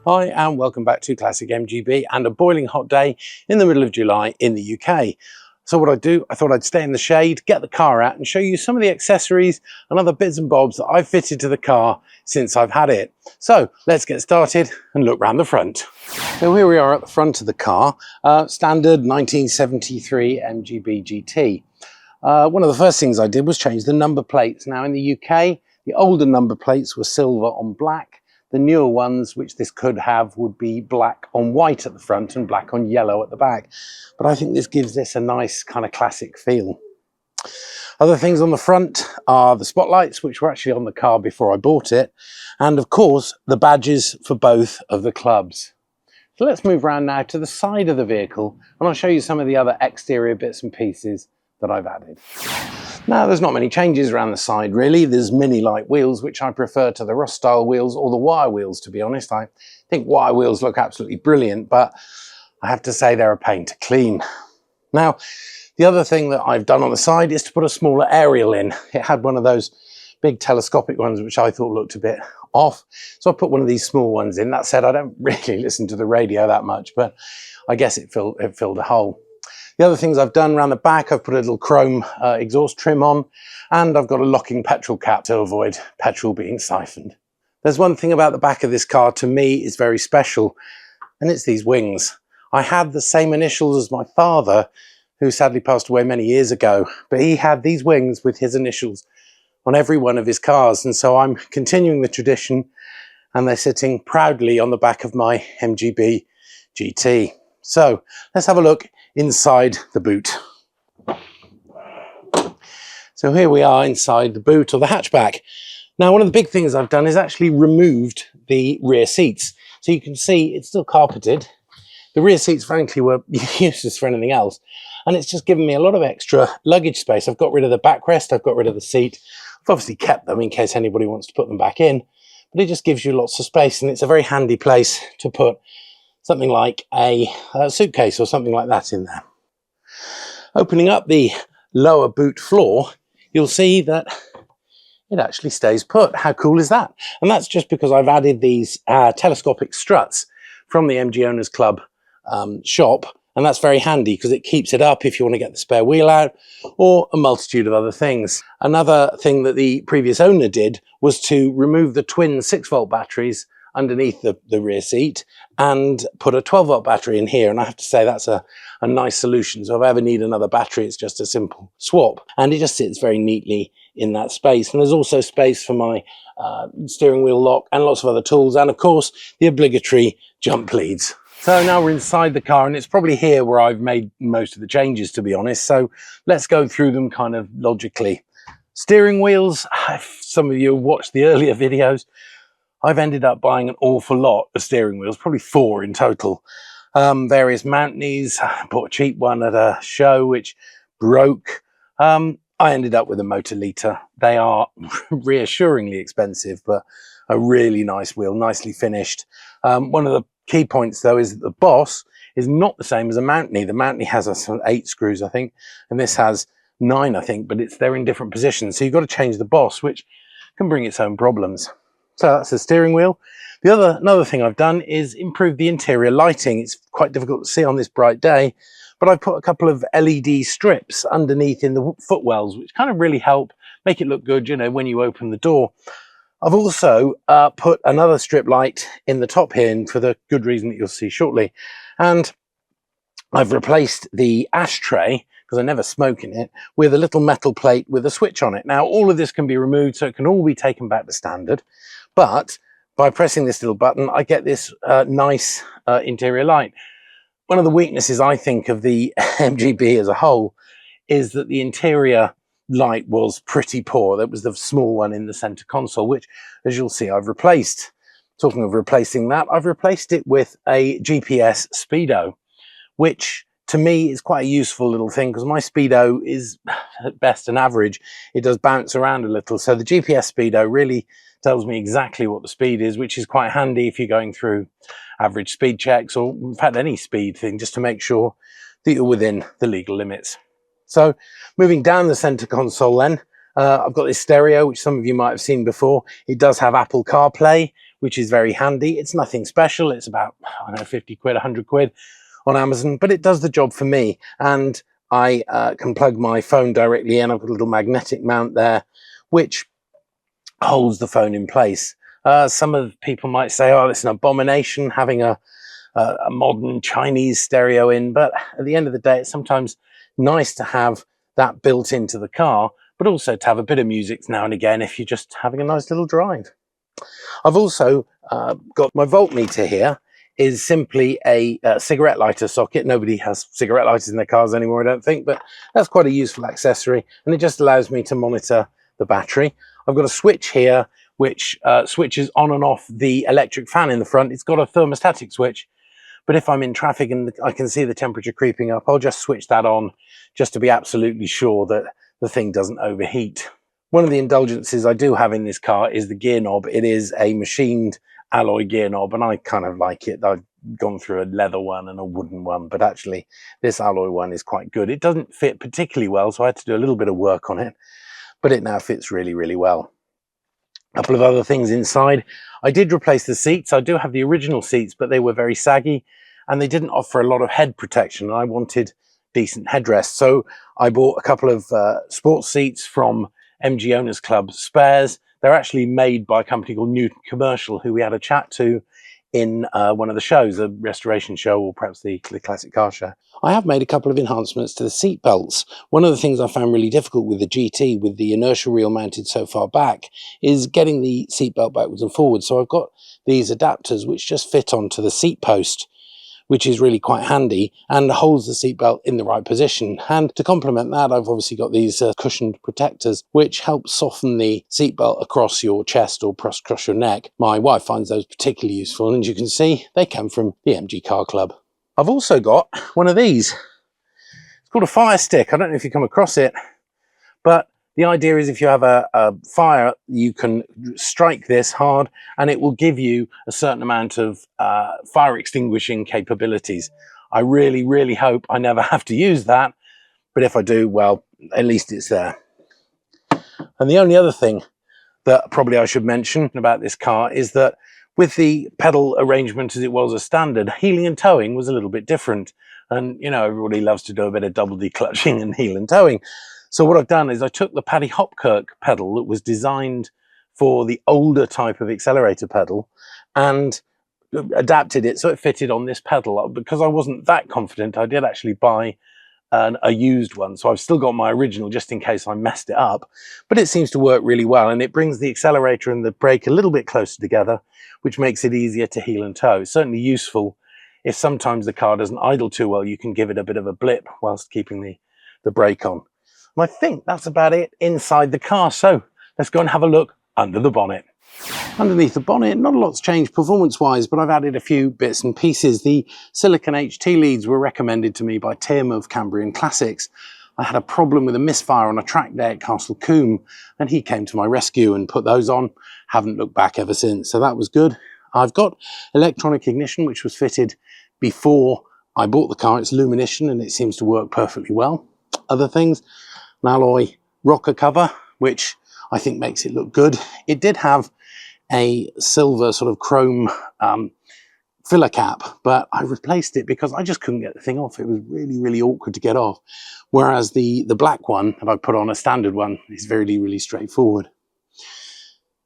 Hi and welcome back to Classic MGB and a boiling hot day in the middle of July in the UK. So what I thought I'd stay in the shade, get the car out and show you some of the accessories and other bits and bobs that I've fitted to the car since I've had it. So let's get started and look round the front. So here we are at the front of the car, standard 1973 Mgb-Gt. One of the first things I did was change the number plates. Now in the UK, the older number plates were silver on black. The newer ones, which this could have, would be black on white at the front and black on yellow at the back. But I think this gives this a nice kind of classic feel. Other things on the front are the spotlights, which were actually on the car before I bought it. And of course, the badges for both of the clubs. So let's move around now to the side of the vehicle and I'll show you some of the other exterior bits and pieces that I've added. Now there's not many changes around the side really. There's mini light wheels, which I prefer to the Ross style wheels or the wire wheels, to be honest. I think wire wheels look absolutely brilliant, but I have to say they're a pain to clean. Now the other thing that I've done on the side is to put a smaller aerial in. It had one of those big telescopic ones which I thought looked a bit off, so I put one of these small ones in. That said, I don't really listen to the radio that much, but I guess it filled a hole. The other things I've done around the back, I've put a little chrome exhaust trim on, and I've got a locking petrol cap to avoid petrol being siphoned. There's one thing about the back of this car to me is very special, and it's these wings. I had the same initials as my father, who sadly passed away many years ago, but he had these wings with his initials on every one of his cars, and so I'm continuing the tradition, and they're sitting proudly on the back of my Mgb-Gt. So let's have a look inside the boot. So here we are inside the boot or the hatchback. Now one of the big things I've done is actually removed the rear seats. So you can see it's still carpeted. The rear seats frankly were useless for anything else, and it's just given me a lot of extra luggage space. I've got rid of the backrest, I've got rid of the seat. I've obviously kept them in case anybody wants to put them back in, but it just gives you lots of space, and it's a very handy place to put something like a suitcase or something like that in there. Opening up the lower boot floor, you'll see that it actually stays put. How cool is that? And that's just because I've added these telescopic struts from the MG Owners Club shop, and that's very handy because it keeps it up if you want to get the spare wheel out, or a multitude of other things. Another thing that the previous owner did was to remove the twin 6-volt batteries underneath the rear seat and put a 12-volt battery in here, and I have to say that's a nice solution. So if I ever need another battery, it's just a simple swap, and it just sits very neatly in that space. And there's also space for my steering wheel lock and lots of other tools, and of course the obligatory jump leads. So now we're inside the car, and it's probably here where I've made most of the changes, to be honest. So let's go through them kind of logically. Steering wheels, if some of you have watched the earlier videos, I've ended up buying an awful lot of steering wheels, probably 4 in total. Various mount knees. I bought a cheap one at a show which broke. I ended up with a Motor-Liter. They are reassuringly expensive, but a really nice wheel, nicely finished. One of the key points though is that the boss is not the same as a mount knee. The mount knee has 8 screws, I think, and this has 9, I think, but they're in different positions. So you've got to change the boss, which can bring its own problems. So that's the steering wheel. Another thing I've done is improve the interior lighting. It's quite difficult to see on this bright day, but I've put a couple of LED strips underneath in the footwells, which kind of really help make it look good, you know, when you open the door. I've also put another strip light in the top here, and for the good reason that you'll see shortly. And I've replaced the ashtray, because I never smoke in it, with a little metal plate with a switch on it. Now all of this can be removed, so it can all be taken back to standard. But by pressing this little button, I get this nice interior light. One of the weaknesses, I think, of the MGB as a whole is that the interior light was pretty poor. That was the small one in the center console, which, as you'll see, I've replaced. Talking of replacing that, I've replaced it with a GPS speedo, which to me is quite a useful little thing because my speedo is at best an average. It does bounce around a little. So the GPS speedo really tells me exactly what the speed is, which is quite handy if you're going through average speed checks, or in fact any speed thing, just to make sure that you're within the legal limits. So moving down the center console then, I've got this stereo, which some of you might have seen before. It does have Apple CarPlay, which is very handy. It's nothing special. It's about, I don't know, 50 quid, 100 quid on Amazon, but it does the job for me. And I can plug my phone directly in. I've got a little magnetic mount there, which holds the phone in place. Some of the people might say, oh, it's an abomination having a modern Chinese stereo in, but at the end of the day, it's sometimes nice to have that built into the car, but also to have a bit of music now and again if you're just having a nice little drive. I've also got my voltmeter here. Is simply a cigarette lighter socket. Nobody has cigarette lighters in their cars anymore, I don't think, but that's quite a useful accessory, and it just allows me to monitor the battery. I've got a switch here which switches on and off the electric fan in the front. It's got a thermostatic switch, but if I'm in traffic and I can see the temperature creeping up, I'll just switch that on just to be absolutely sure that the thing doesn't overheat. One of the indulgences I do have in this car is the gear knob. It is a machined alloy gear knob, and I kind of like it. I've gone through a leather one and a wooden one, but actually this alloy one is quite good. It doesn't fit particularly well, so I had to do a little bit of work on it, but it now fits really, really well. A couple of other things inside. I did replace the seats. I do have the original seats, but they were very saggy and they didn't offer a lot of head protection, and I wanted decent headrests. So I bought a couple of sports seats from MG Owners Club Spares. They're actually made by a company called Newton Commercial, who we had a chat to in one of the shows, a restoration show, or perhaps the classic car show. I have made a couple of enhancements to the seat belts. One of the things I found really difficult with the GT, with the inertial reel mounted so far back, is getting the seat belt backwards and forwards. So I've got these adapters which just fit onto the seat post, which is really quite handy and holds the seatbelt in the right position. And to complement that, I've obviously got these cushioned protectors, which help soften the seatbelt across your chest or across your neck. My wife finds those particularly useful, and as you can see, they come from the MG Car Club. I've also got one of these. It's called a fire stick. I don't know if you come across it, but the idea is if you have a fire, you can strike this hard and it will give you a certain amount of fire extinguishing capabilities. I really, really hope I never have to use that, but if I do, well, at least it's there. And the only other thing that probably I should mention about this car is that with the pedal arrangement as it was a standard, heeling and towing was a little bit different. And, you know, everybody loves to do a bit of double declutching and heel and towing. So what I've done is I took the Paddy Hopkirk pedal that was designed for the older type of accelerator pedal and adapted it so it fitted on this pedal. Because I wasn't that confident, I did actually buy a used one. So I've still got my original just in case I messed it up. But it seems to work really well, and it brings the accelerator and the brake a little bit closer together, which makes it easier to heel and tow. It's certainly useful if sometimes the car doesn't idle too well. You can give it a bit of a blip whilst keeping the brake on. And I think that's about it inside the car. So let's go and have a look under the bonnet. Underneath the bonnet, not a lot's changed performance-wise, but I've added a few bits and pieces. The silicon HT leads were recommended to me by Tim of Cambrian Classics. I had a problem with a misfire on a track day at Castle Combe, and he came to my rescue and put those on. Haven't looked back ever since, so that was good. I've got electronic ignition, which was fitted before I bought the car. It's Lumination, and it seems to work perfectly well. Other things, an alloy rocker cover, which I think makes it look good. It did have a silver sort of chrome filler cap, but I replaced it because I just couldn't get the thing off. It was really, really awkward to get off. Whereas the black one that I put on, a standard one, is really, really straightforward.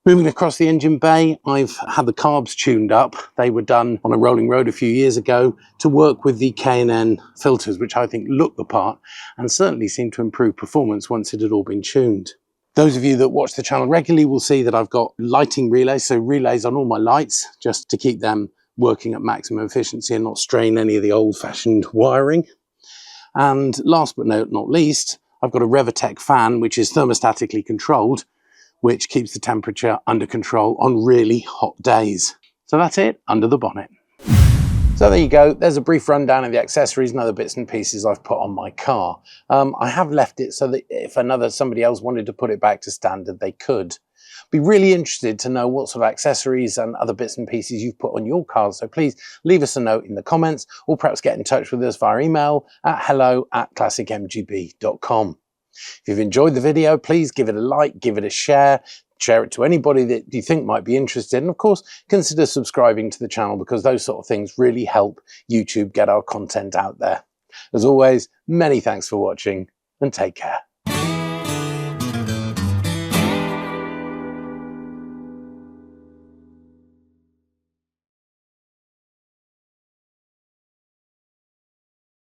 Moving across the engine bay, I've had the carbs tuned up. They were done on a rolling road a few years ago to work with the K&N filters, which I think look the part and certainly seem to improve performance once it had all been tuned. Those of you that watch the channel regularly will see that I've got lighting relays, so relays on all my lights, just to keep them working at maximum efficiency and not strain any of the old-fashioned wiring. And last but not least, I've got a Revitec fan, which is thermostatically controlled, which keeps the temperature under control on really hot days. So that's it, under the bonnet. So there you go, there's a brief rundown of the accessories and other bits and pieces I've put on my car. I have left it so that if somebody else wanted to put it back to standard, they could. Be really interested to know what sort of accessories and other bits and pieces you've put on your cars, so please leave us a note in the comments, or perhaps get in touch with us via email at hello@classicmgb.com. If you've enjoyed the video, please give it a like, give it a share, share it to anybody that you think might be interested, and of course consider subscribing to the channel, because those sort of things really help YouTube get our content out there. As always, many thanks for watching, and take care.